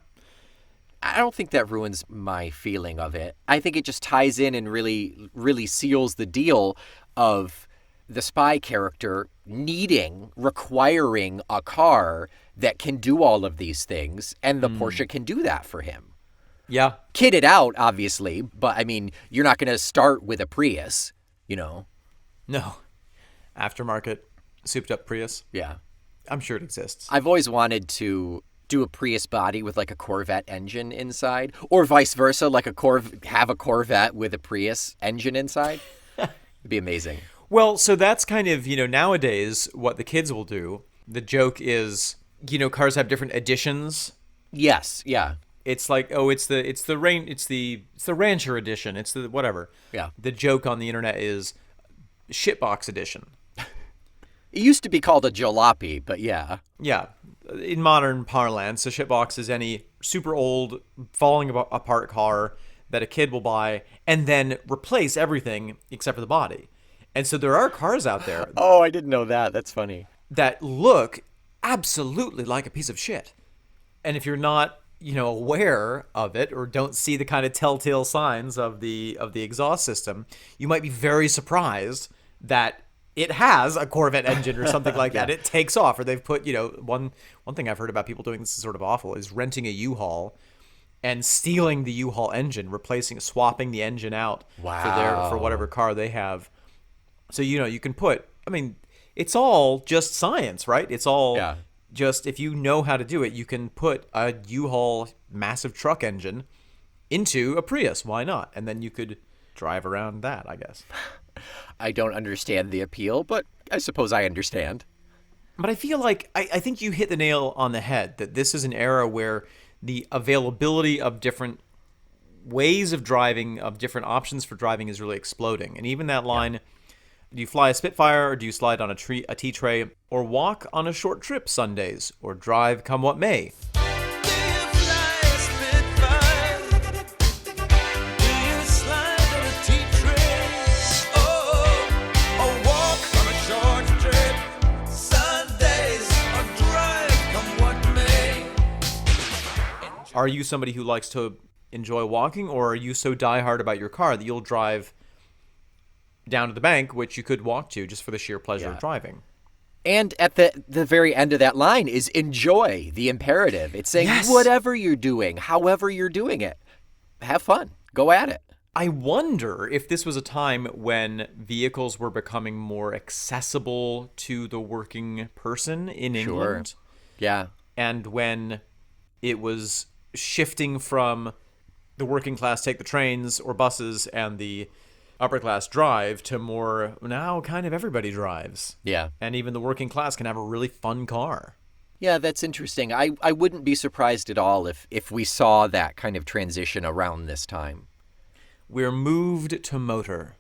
I don't think that ruins my feeling of it. I think it just ties in and really, really seals the deal of the spy character requiring a car that can do all of these things, and the Porsche can do that for him. Yeah. Kitted out, obviously, but I mean, you're not going to start with a Prius, you know? No. Aftermarket, souped up Prius. Yeah. I'm sure it exists. I've always wanted to do a Prius body with like a Corvette engine inside, or vice versa, like have a Corvette with a Prius engine inside. It'd be amazing. Well, so that's kind of, nowadays what the kids will do. The joke is, cars have different editions. Yes, yeah. It's like, oh, it's the Rancher edition. It's the whatever. Yeah. The joke on the internet is shitbox edition. It used to be called a jalopy, but yeah. Yeah. In modern parlance, a shitbox is any super old, falling apart car that a kid will buy and then replace everything except for the body. And so there are cars out there Oh, I didn't know that. That's funny. that look absolutely like a piece of shit. And if you're not, aware of it or don't see the kind of telltale signs of the exhaust system, you might be very surprised that it has a Corvette engine or something like that. It takes off, or they've put, one thing I've heard about people doing this is sort of awful, is renting a U-Haul and stealing the U-Haul engine, swapping the engine out for whatever car they have. So, you can put, it's all just science, right? It's all just, if you know how to do it, you can put a U-Haul massive truck engine into a Prius. Why not? And then you could drive around that, I guess. I don't understand the appeal, but I suppose I understand. But I feel like, I think you hit the nail on the head, that this is an era where the availability of different ways of driving, of different options for driving is really exploding. And even that line, do you fly a Spitfire, or do you slide on a T-tray, or walk on a short trip Sundays, or drive come what may? Do you fly a Spitfire? Do you slide on a T-tray? Or walk on a short trip Sundays, or drive come what may? Are you somebody who likes to enjoy walking, or are you so diehard about your car that you'll drive down to the bank, which you could walk to just for the sheer pleasure of driving? And at the very end of that line is enjoy, the imperative. It's saying whatever you're doing, however you're doing it, have fun. Go at it. I wonder if this was a time when vehicles were becoming more accessible to the working person in England. Yeah. And when it was shifting from the working class take the trains or buses and the upper class drive to more now kind of everybody drives. Yeah. And even the working class can have a really fun car. Yeah, that's interesting. I wouldn't be surprised at all if we saw that kind of transition around this time. We're moved to motor.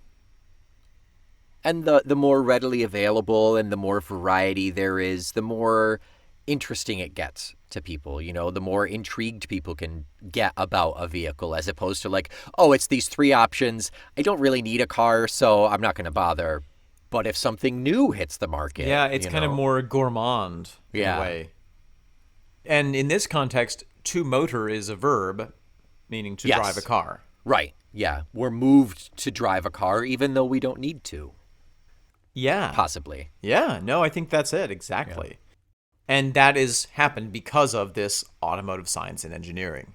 And the more readily available and the more variety there is, the more interesting it gets to people, the more intrigued people can get about a vehicle, as opposed to like, oh, it's these three options. I don't really need a car, so I'm not going to bother. But if something new hits the market... Yeah, it's kind of more gourmand in a way. And in this context, to motor is a verb, meaning to drive a car. Right, yeah. We're moved to drive a car, even though we don't need to. Yeah. Possibly. Yeah, no, I think that's it, exactly. Yeah. And that has happened because of this automotive science and engineering.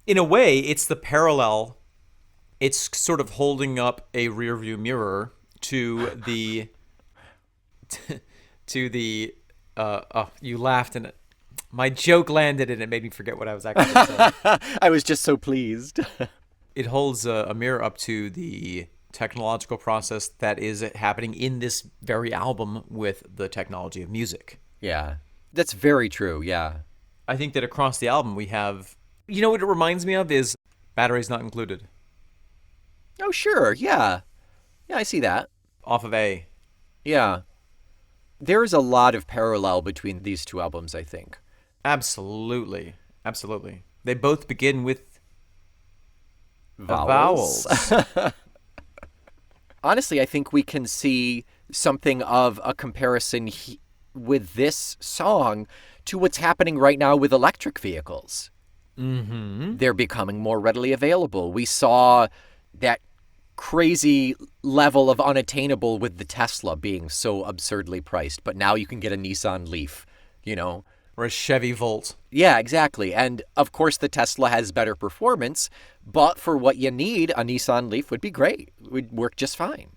In a way, it's the parallel. It's sort of holding up a rearview mirror to the you laughed and my joke landed and it made me forget what I was actually saying. I was just so pleased. It holds a mirror up to the technological process that is happening in this very album with the technology of music. Yeah, that's very true, yeah. I think that across the album we have, what it reminds me of is batteries not included. Oh, sure, yeah. Yeah, I see that. Off of A. Yeah. There is a lot of parallel between these two albums, I think. Absolutely. Absolutely. They both begin with vowels. Vowels. Honestly, I think we can see something of a comparison with this song to what's happening right now with electric vehicles. Mm-hmm. They're becoming more readily available. We saw that crazy level of unattainable with the Tesla being so absurdly priced, but now you can get a Nissan Leaf, you know? Or a Chevy Volt. Yeah, exactly. And of course the Tesla has better performance, but for what you need, a Nissan Leaf would be great. It would work just fine.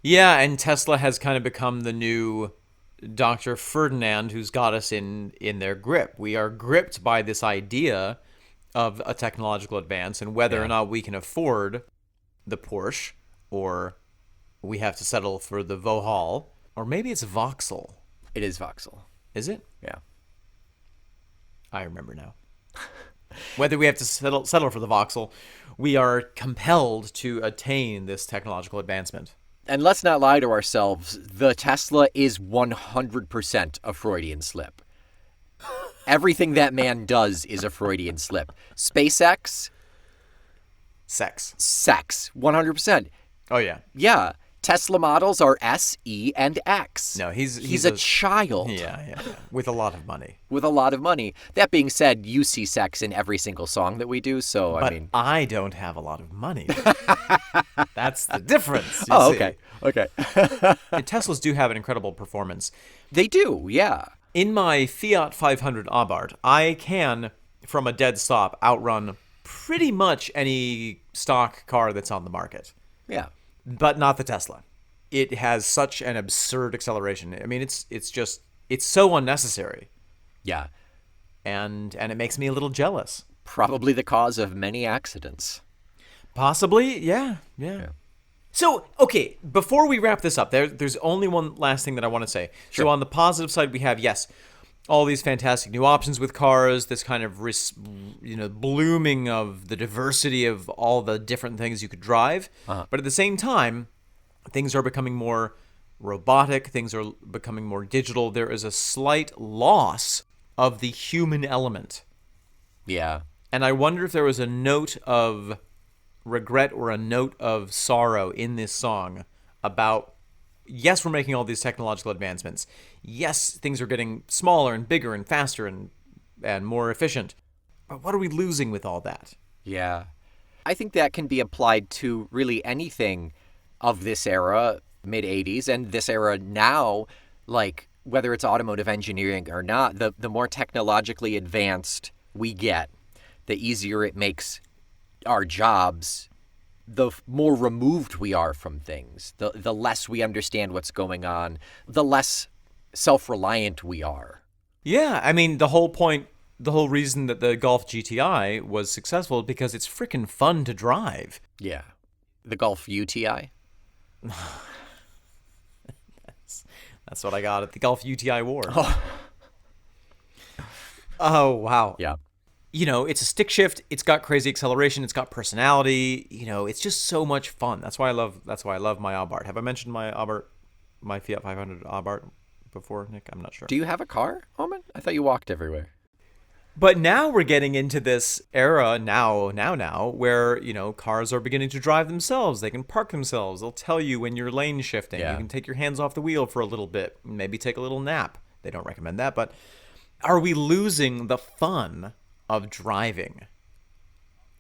Yeah, and Tesla has kind of become the new Dr. Ferdinand who's got us in their grip. We are gripped by this idea of a technological advance and whether or not we can afford the Porsche, or we have to settle for the Vauxhall, or maybe it's Vauxhall. It is Vauxhall. Is it? Yeah. I remember now. Whether we have to settle for the Vauxhall, we are compelled to attain this technological advancement. And let's not lie to ourselves. The Tesla is 100% a Freudian slip. Everything that man does is a Freudian slip. SpaceX, Sex. 100%. Oh, yeah. Yeah. Tesla models are S, E, and X. No, he's a child. Yeah. With a lot of money. With a lot of money. That being said, you see sex in every single song that we do, so But I mean... I don't have a lot of money. That's the difference. Oh, see. okay. And Teslas do have an incredible performance. They do, yeah. In my Fiat 500 Abarth, I can, from a dead stop, outrun pretty much any stock car that's on the market. Yeah. But not the Tesla. It has such an absurd acceleration. I mean, it's so unnecessary. Yeah. And it makes me a little jealous. Probably the cause of many accidents. Possibly, yeah. So, okay, before we wrap this up, there's only one last thing that I want to say. Sure. So on the positive side, we have, yes, all these fantastic new options with cars, this kind of blooming of the diversity of all the different things you could drive. Uh-huh. But at the same time, things are becoming more robotic, things are becoming more digital. There is a slight loss of the human element. Yeah. And I wonder if there was a note of regret or a note of sorrow in this song about, yes, we're making all these technological advancements. Yes, things are getting smaller and bigger and faster and more efficient. But what are we losing with all that? Yeah. I think that can be applied to really anything of this era, mid-'80s, and this era now, like whether it's automotive engineering or not, the more technologically advanced we get, the easier it makes our jobs, the more removed we are from things, the less we understand what's going on, the less self-reliant we are. Yeah, I mean, the whole reason that the Golf GTI was successful is because it's freaking fun to drive. Yeah. The Golf UTI? That's what I got at the Golf UTI War. Oh, wow. Yeah. You know, it's a stick shift. It's got crazy acceleration. It's got personality. You know, it's just so much fun. That's why I love my Abarth. Have I mentioned my Fiat 500 Abarth before, Nick? I'm not sure. Do you have a car, Omen? I thought you walked everywhere. But now we're getting into this era now, where, you know, cars are beginning to drive themselves. They can park themselves. They'll tell you when you're lane shifting. Yeah. You can take your hands off the wheel for a little bit, maybe take a little nap. They don't recommend that, but are we losing the fun of driving?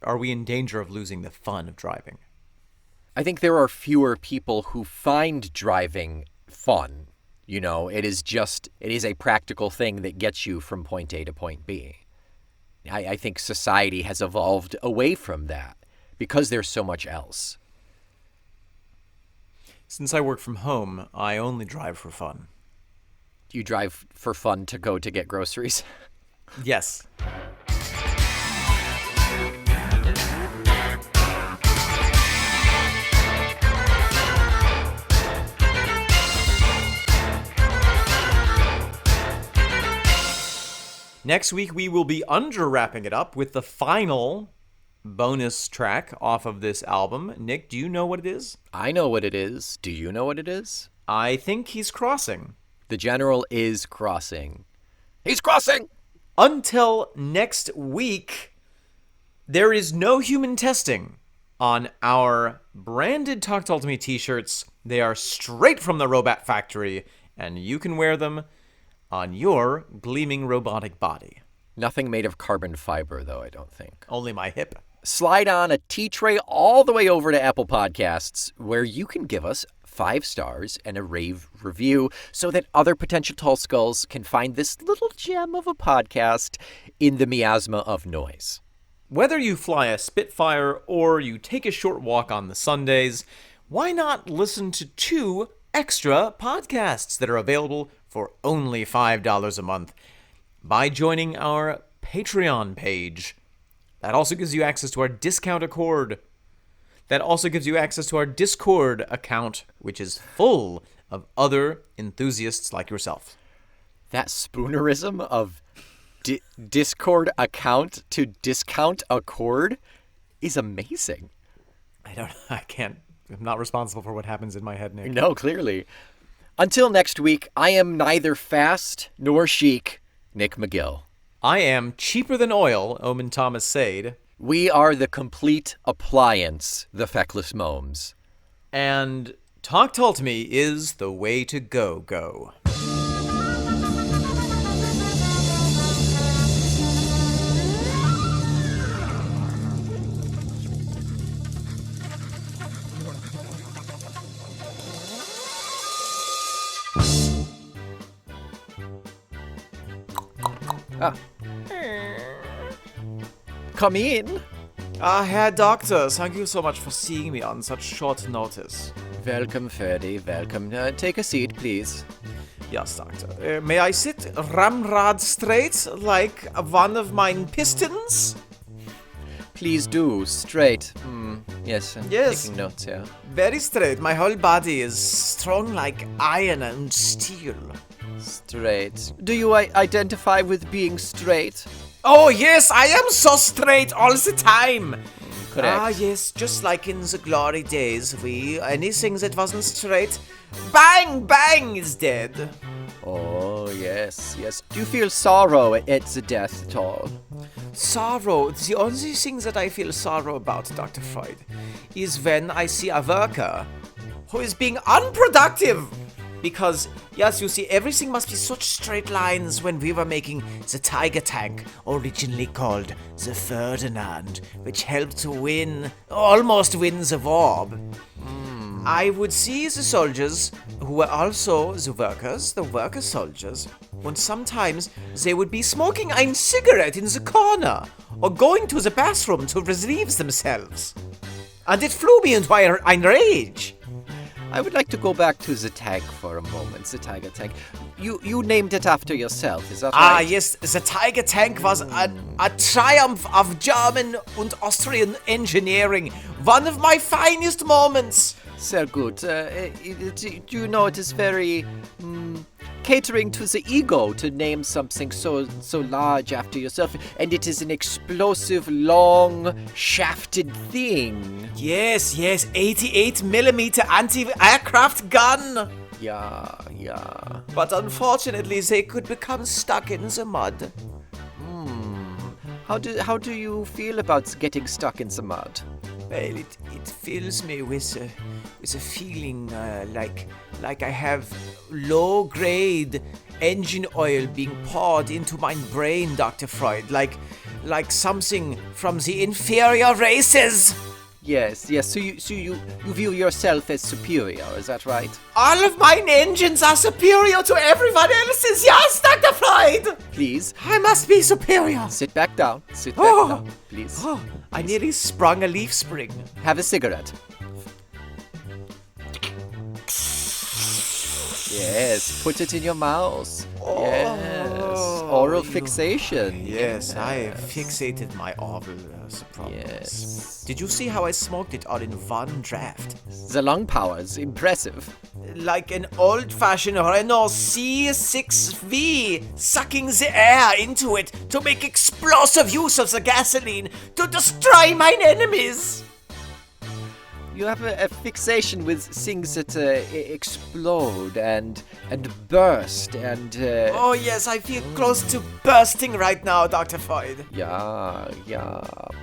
Are we in danger of losing the fun of driving? I think there are fewer people who find driving fun. You know, it is a practical thing that gets you from point A to point B. I think society has evolved away from that because there's so much else. Since I work from home, I only drive for fun. You drive for fun to go to get groceries? Yes. Next week, we will be under-wrapping it up with the final bonus track off of this album. Nick, do you know what it is? I know what it is. Do you know what it is? I think he's crossing. The General is crossing. He's crossing! Until next week, there is no human testing on our branded Talk to Me t-shirts. They are straight from the robot factory, and you can wear them on your gleaming robotic body. Nothing made of carbon fiber, though, I don't think. Only my hip. Slide on a T-tray all the way over to Apple Podcasts, where you can give us 5 stars and a rave review so that other potential Tull Skulls can find this little gem of a podcast in the miasma of noise. Whether you fly a Spitfire or you take a short walk on the Sundays, why not listen to 2 extra podcasts that are available for only $5 a month by joining our Patreon page? That also gives you access to our discount Accord. That also gives you access to our Discord account, which is full of other enthusiasts like yourself. That spoonerism of Discord account to discount Accord is amazing. I'm not responsible for what happens in my head, Nick. No, clearly. Until next week, I am neither fast nor chic, Nick McGill. I am cheaper than oil, Omen Thomas Sade. We are the complete appliance, the feckless momes. And Talk to Me is the way to go. Come in. Herr Doctor, thank you so much for seeing me on such short notice. Welcome, Ferdy. Welcome. Take a seat, please. Yes, Doctor. May I sit ramrod straight like one of mine pistons? Please do. Straight. Yes. Yes. Taking notes, yeah. Very straight. My whole body is strong like iron and steel. Straight. Do you identify with being straight? Oh, yes, I am so straight all the time. Correct. Ah, yes, just like in the glory days, anything that wasn't straight, bang, bang, is dead. Oh, yes. Do you feel sorrow at the death, Tull? Sorrow, the only thing that I feel sorrow about, Dr. Freud, is when I see a worker who is being unproductive. Because, yes, you see, everything must be such straight lines when we were making the Tiger Tank, originally called the Ferdinand, which helped to almost win the war. I would see the soldiers, who were also the worker soldiers, and sometimes they would be smoking a cigarette in the corner, or going to the bathroom to relieve themselves. And it flew me into a rage. I would like to go back to the tank for a moment, the Tiger Tank. You named it after yourself, is that right? Ah, yes, the Tiger Tank was a triumph of German and Austrian engineering. One of my finest moments. Sehr good. Do you know it is very catering to the ego to name something so large after yourself, and it is an explosive, long, shafted thing. Yes, 88mm anti-aircraft gun. Yeah. But unfortunately, they could become stuck in the mud. How do you feel about getting stuck in the mud? Well, it fills me with a feeling like I have low-grade engine oil being poured into my brain, Dr. Freud, like something from the inferior races. Yes. So you view yourself as superior, is that right? All of mine engines are superior to everyone else's. Yes, Dr. Freud. Please. I must be superior. Sit back down, please. Oh, I nearly sprung a leaf spring. Have a cigarette. Yes, put it in your mouth. Yes, oral fixation. Yes, I fixated my oral problems. Yes. Did you see how I smoked it all in one draft? The lung power is impressive. Like an old-fashioned Renault C6V, sucking the air into it to make explosive use of the gasoline to destroy mine enemies. You have a fixation with things that explode and burst and... Oh, yes, I feel close to bursting right now, Dr. Freud. Yeah,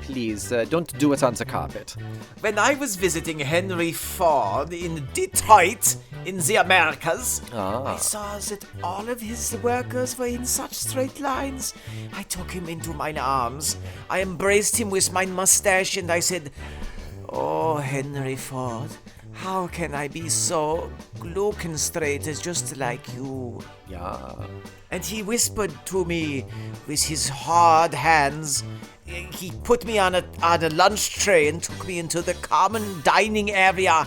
please, don't do it on the carpet. When I was visiting Henry Ford in Detroit, in the Americas, I saw that all of his workers were in such straight lines. I took him into mine arms. I embraced him with my mustache and I said, "Oh, Henry Ford, how can I be so glockenstraight as just like you?" Yeah. And he whispered to me with his hard hands. He put me on a lunch tray and took me into the common dining area.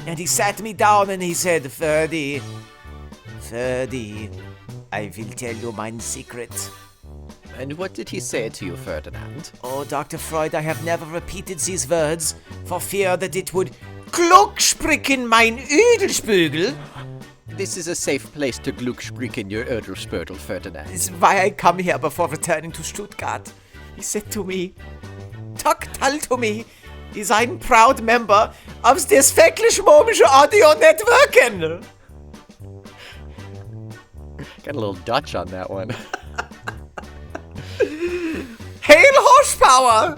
And he sat me down and he said, Ferdy, I will tell you my secret." And what did he say to you, Ferdinand? Oh, Dr. Freud, I have never repeated these words for fear that it would Gluckspricken mein Ödelspögel. This is a safe place to Gluckspricken your Ödelspödel, Ferdinand. This is why I come here before returning to Stuttgart. He said to me, Tull to me, is ein proud member of this Fäcklisch-Momische Audio Networken. Got a little Dutch on that one. Hail horsepower!